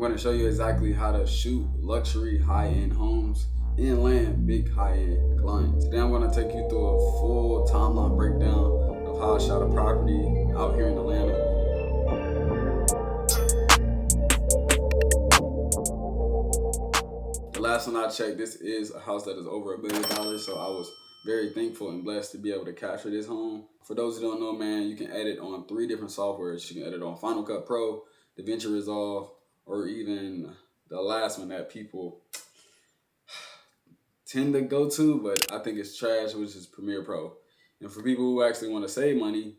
going to show you exactly how to shoot luxury high-end homes and land big high-end clients. Today I'm going to take you through a full timeline breakdown of how I shot a property out here in Atlanta. The last one I checked, this is a house that is over $1 billion, so I was very thankful and blessed to be able to capture this home. For those who don't know, man, you can edit on 3 different softwares. You can edit on Final Cut Pro, DaVinci Resolve, or even the last one that people tend to go to, but I think it's trash, which is Premiere Pro. And for people who actually want to save money,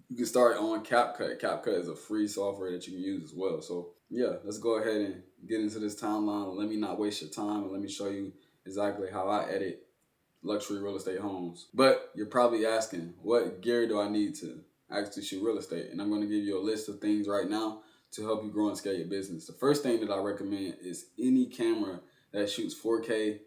you can start on CapCut. CapCut is a free software that you can use as well. So yeah, let's go ahead and get into this timeline. Let me not waste your time and let me show you exactly how I edit luxury real estate homes. But you're probably asking, what gear do I need to actually shoot real estate? And I'm going to give you a list of things right now to help you grow and scale your business. The first thing that I recommend is any camera that shoots 4K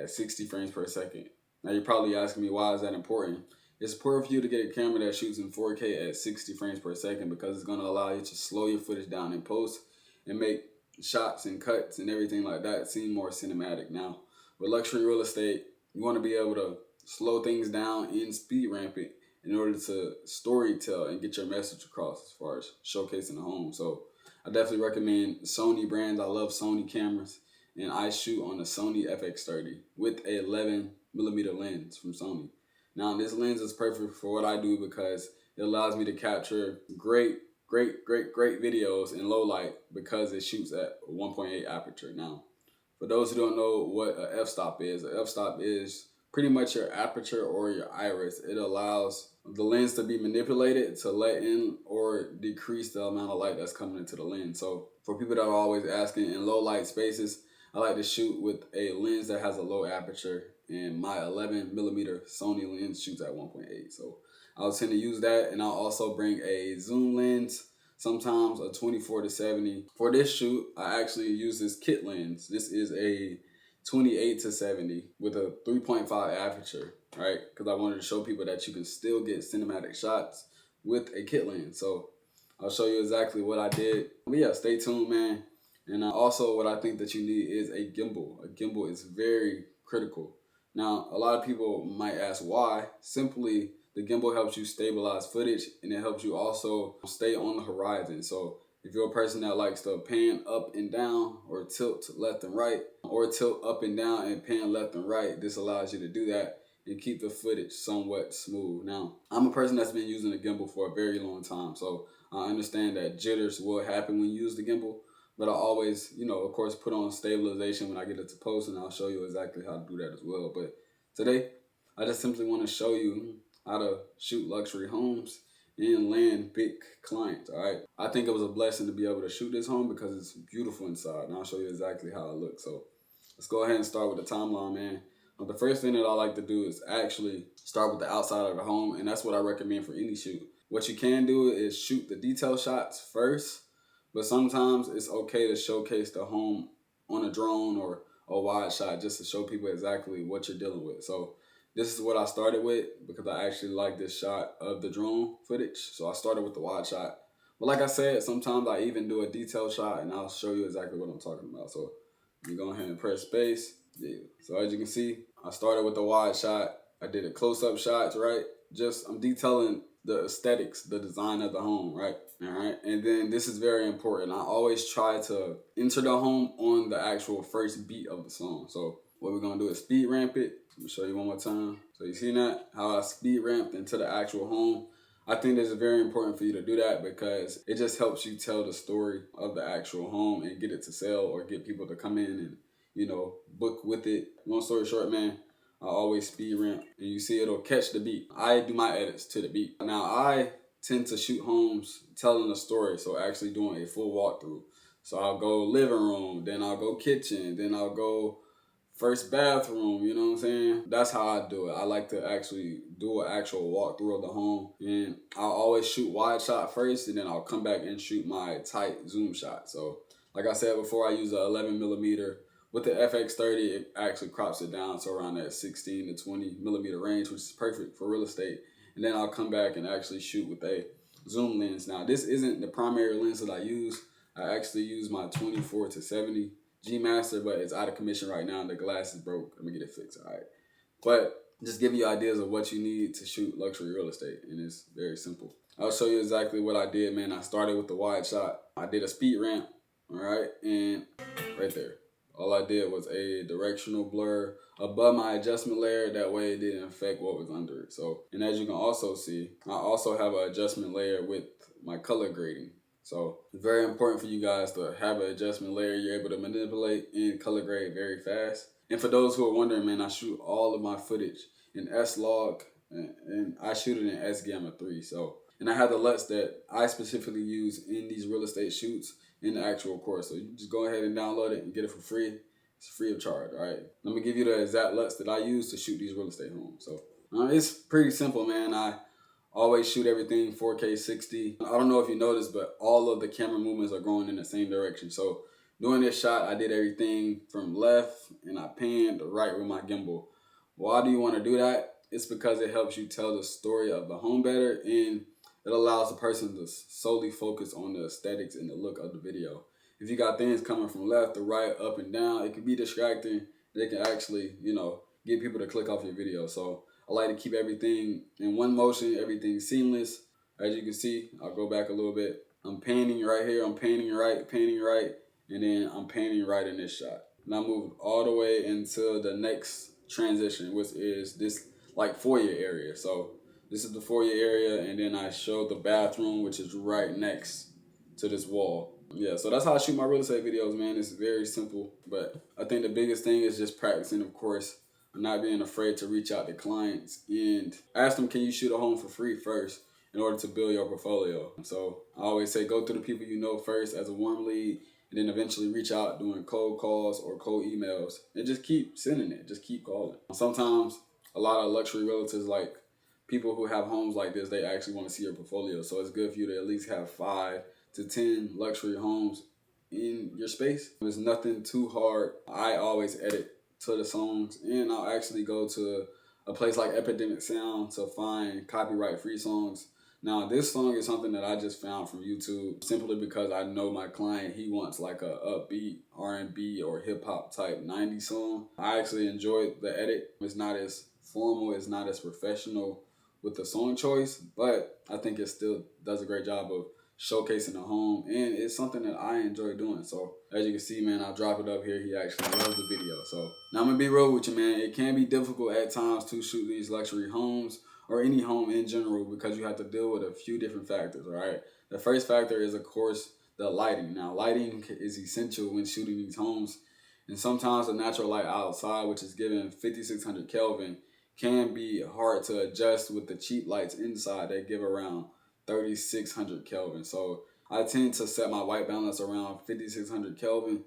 at 60 frames per second. Now you're probably asking me, why is that important? It's important for you to get a camera that shoots in 4K at 60 frames per second because it's going to allow you to slow your footage down in post and make shots and cuts and everything like that seem more cinematic. Now, with luxury real estate, you want to be able to slow things down and speed ramp it in order to story tell and get your message across as far as showcasing the home. So I definitely recommend Sony brands. I love Sony cameras, and I shoot on the Sony FX30 with a 11mm lens from Sony. Now this lens is perfect for what I do because it allows me to capture great videos in low light because it shoots at 1.8 aperture. Now, for those who don't know what a f-stop is pretty much your aperture or your iris. It allows the lens to be manipulated to let in or decrease the amount of light that's coming into the lens. So for people that are always asking, in low light spaces, I like to shoot with a lens that has a low aperture, and my 11mm Sony lens shoots at 1.8. So I'll tend to use that, and I'll also bring a zoom lens, sometimes a 24-70. For this shoot, I actually use this kit lens. This is a 28-70 with a 3.5 aperture, right? Because I wanted to show people that you can still get cinematic shots with a kit lens. So I'll show you exactly what I did. But yeah, stay tuned, man. And also what I think that you need is a gimbal. A gimbal is very critical. Now, a lot of people might ask why. Simply, the gimbal helps you stabilize footage, and it helps you also stay on the horizon. So if you're a person that likes to pan up and down or tilt left and right, or tilt up and down and pan left and right, this allows you to do that and keep the footage somewhat smooth. Now, I'm a person that's been using the gimbal for a very long time, so I understand that jitters will happen when you use the gimbal, but I always, of course, put on stabilization when I get it to post, and I'll show you exactly how to do that as well. But today, I just simply want to show you how to shoot luxury homes and land big clients, all right? I think it was a blessing to be able to shoot this home because it's beautiful inside, and I'll show you exactly how it looks. So let's go ahead and start with the timeline, man. The first thing that I like to do is actually start with the outside of the home, and that's what I recommend for any shoot. What you can do is shoot the detail shots first, but sometimes it's okay to showcase the home on a drone or a wide shot just to show people exactly what you're dealing with. So this is what I started with because I actually like this shot of the drone footage. So I started with the wide shot. But like I said, sometimes I even do a detail shot, and I'll show you exactly what I'm talking about. So you go ahead and press space. Yeah. So as you can see, I started with the wide shot. I did a close-up shots, right? I'm detailing the aesthetics, the design of the home, right? All right. And then this is very important. I always try to enter the home on the actual first beat of the song. So what we're going to do is speed ramp it. Let me show you one more time. So you see that? How I speed ramped into the actual home. I think it's very important for you to do that because it just helps you tell the story of the actual home and get it to sell or get people to come in and, book with it. Long story short, man, I always speed ramp, and you see it'll catch the beat. I do my edits to the beat. Now, I tend to shoot homes telling a story, so actually doing a full walkthrough. So I'll go living room, then I'll go kitchen, then I'll go first bathroom, you know what I'm saying? That's how I do it. I like to actually do an actual walkthrough of the home, and I'll always shoot wide shot first, and then I'll come back and shoot my tight zoom shot. So like I said before, I use a 11mm. With the FX30, it actually crops it down to around that 16 to 20mm range, which is perfect for real estate. And then I'll come back and actually shoot with a zoom lens. Now, this isn't the primary lens that I use. I actually use my 24 to 70 G Master, but it's out of commission right now and the glass is broke. I'm gonna get it fixed, all right? But just giving you ideas of what you need to shoot luxury real estate, and it's very simple. I'll show you exactly what I did, man. I started with the wide shot. I did a speed ramp, all right? And right there, all I did was a directional blur above my adjustment layer. That way it didn't affect what was under it. So, and as you can also see, I also have an adjustment layer with my color grading. So it's very important for you guys to have an adjustment layer you're able to manipulate and color grade very fast. And for those who are wondering, man, I shoot all of my footage in S-Log and I shoot it in S-Gamma 3. So, and I have the LUTs that I specifically use in these real estate shoots in the actual course. So you just go ahead and download it and get it for free. It's free of charge, all right? Let me give you the exact LUTs that I use to shoot these real estate homes. So it's pretty simple, man. I always shoot everything 4K 60. I don't know if you noticed, but all of the camera movements are going in the same direction. So doing this shot, I did everything from left and I panned to right with my gimbal. Why do you want to do that? It's because it helps you tell the story of the home better, and it allows the person to solely focus on the aesthetics and the look of the video. If you got things coming from left to right, up and down, it can be distracting. It can actually, get people to click off your video. So I like to keep everything in one motion, everything seamless. As you can see, I'll go back a little bit. I'm panning right here, I'm panning right, and then I'm panning right in this shot. And I move all the way into the next transition, which is this like foyer area. So this is the foyer area, and then I show the bathroom, which is right next to this wall. Yeah, so that's how I shoot my real estate videos, man. It's very simple, but I think the biggest thing is just practicing, of course, not being afraid to reach out to clients and ask them, can you shoot a home for free first in order to build your portfolio? So I always say go to the people you know first as a warm lead, and then eventually reach out doing cold calls or cold emails, and just keep sending it, just keep calling. Sometimes a lot of luxury realtors, like people who have homes like this, they actually want to see your portfolio. So it's good for you to at least have 5 to 10 luxury homes in your space. There's nothing too hard. I always edit to the songs, and I'll actually go to a place like Epidemic Sound to find copyright free songs. Now this song is something that I just found from YouTube simply because I know my client, he wants like a upbeat R&B or hip hop type 90s song. I actually enjoyed the edit. It's not as formal, it's not as professional with the song choice, but I think it still does a great job of showcasing the home, and it's something that I enjoy doing. So as you can see, man, I'll drop it up here. He actually loves the video. So now I'm gonna be real with you, man. It can be difficult at times to shoot these luxury homes or any home in general because you have to deal with a few different factors, all right? The first factor is, of course, the lighting. Now, lighting is essential when shooting these homes, and sometimes the natural light outside, which is given 5600 Kelvin, can be hard to adjust with the cheap lights inside that give around 3600 Kelvin. So I tend to set my white balance around 5600 Kelvin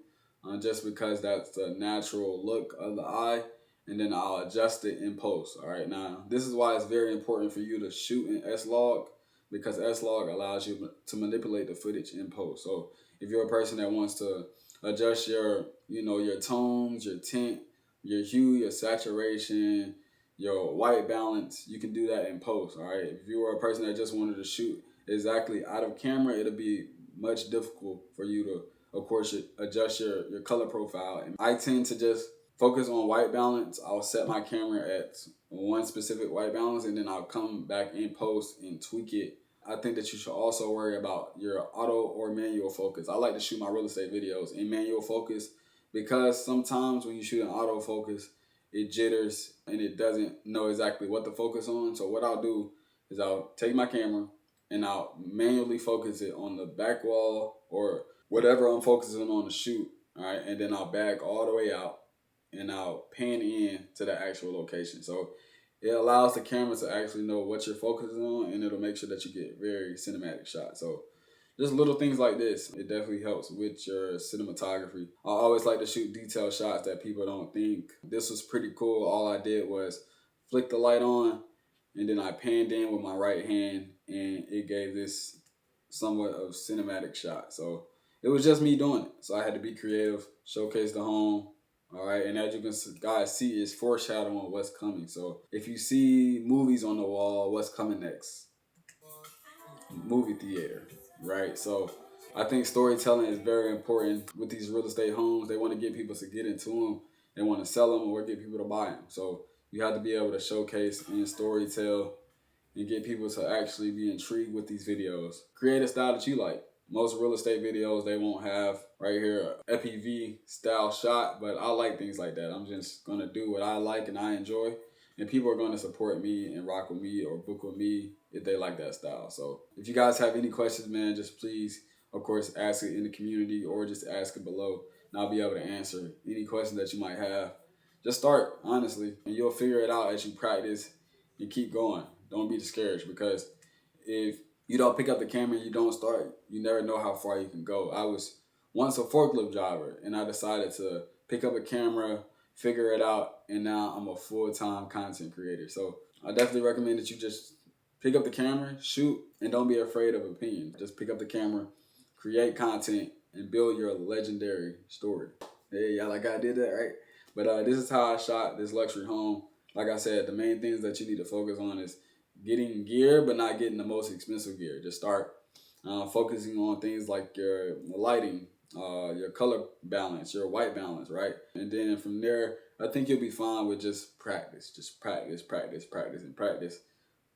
just because that's the natural look of the eye, and then I'll adjust it in post. All right, now this is why it's very important for you to shoot in S-Log, because S-Log allows you to manipulate the footage in post. So if you're a person that wants to adjust your, your tones, your tint, your hue, your saturation, your white balance, you can do that in post, all right? If you are a person that just wanted to shoot exactly out of camera, it'll be much difficult for you to, of course, adjust your color profile. And I tend to just focus on white balance. I'll set my camera at one specific white balance, and then I'll come back in post and tweak it. I think that you should also worry about your auto or manual focus. I like to shoot my real estate videos in manual focus because sometimes when you shoot in autofocus, it jitters and it doesn't know exactly what to focus on. So what I'll do is I'll take my camera and I'll manually focus it on the back wall or whatever I'm focusing on to shoot, all right? And then I'll back all the way out and I'll pan in to the actual location. So it allows the camera to actually know what you're focusing on, and it'll make sure that you get very cinematic shots. So just little things like this, it definitely helps with your cinematography. I always like to shoot detail shots that people don't think. This was pretty cool. All I did was flick the light on, and then I panned in with my right hand, and it gave this somewhat of cinematic shot. So it was just me doing it. So I had to be creative, showcase the home. All right, and as you can guys see, it's foreshadowing what's coming. So if you see movies on the wall, what's coming next? Movie theater, right? So I think storytelling is very important with these real estate homes. They want to get people to get into them. They want to sell them or get people to buy them. So you have to be able to showcase and storytell and get people to actually be intrigued with these videos. Create a style that you like. Most real estate videos, they won't have right here FPV style shot, but I like things like that. I'm just gonna do what I like and I enjoy, and people are gonna support me and rock with me or book with me if they like that style. So if you guys have any questions, man, just please, of course, ask it in the community or just ask it below, and I'll be able to answer any questions that you might have. Just start, honestly, and you'll figure it out as you practice and keep going. Don't be discouraged, because if you don't pick up the camera and you don't start, you never know how far you can go. I was once a forklift driver, and I decided to pick up a camera, figure it out, and now I'm a full-time content creator. So I definitely recommend that you just pick up the camera, shoot, and don't be afraid of opinion. Just pick up the camera, create content, and build your legendary story. Hey, y'all, like I did that, right? But this is how I shot this luxury home. Like I said, the main things that you need to focus on is getting gear, but not getting the most expensive gear. Just start focusing on things like your lighting, your color balance, your white balance, right? And then from there, I think you'll be fine with just practice. Just practice, practice, practice, and practice.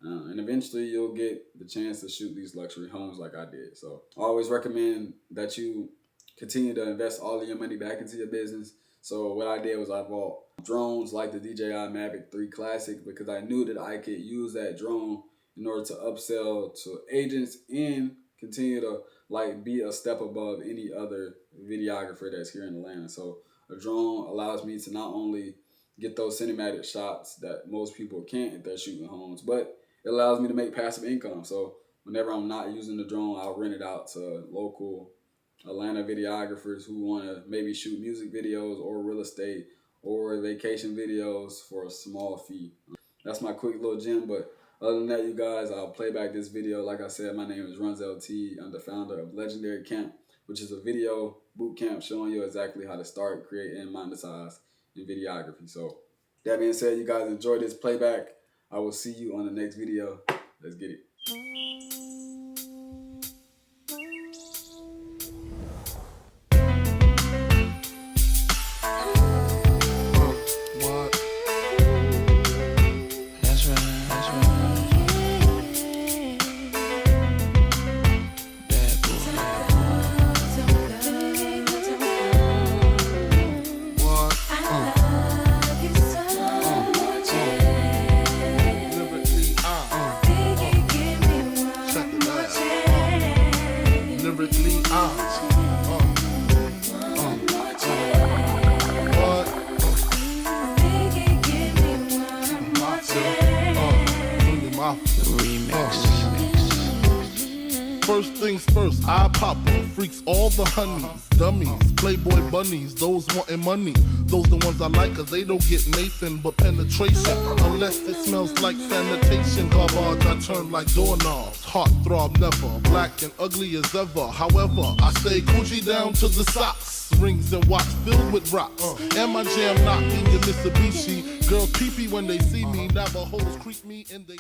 And eventually you'll get the chance to shoot these luxury homes like I did. So I always recommend that you continue to invest all of your money back into your business. So what I did was I bought drones like the DJI Mavic 3 Classic, because I knew that I could use that drone in order to upsell to agents and continue to like be a step above any other videographer that's here in Atlanta. So a drone allows me to not only get those cinematic shots that most people can't if they're shooting homes, but it allows me to make passive income. So whenever I'm not using the drone, I'll rent it out to local Atlanta videographers who want to maybe shoot music videos or real estate or vacation videos for a small fee. That's my quick little gem. But other than that, you guys, I'll play back this video. Like I said, my name is RunsLT. I'm the founder of Legendary Camp, which is a video boot camp showing you exactly how to start, create, and monetize in videography. So that being said, you guys enjoy this playback. I will see you on the next video. Let's get it. First things first, I pop em, freaks all the honeys, dummies, playboy bunnies, those wanting money. Those the ones I like, cause they don't get Nathan but penetration, unless it smells like sanitation. Garbage I turn like doorknobs, heart throb never, black and ugly as ever. However, I stay Gucci down to the socks, rings and watch filled with rocks, and my jam knocking your Mitsubishi. Girls pee-pee when they see me, Navajos creep me in they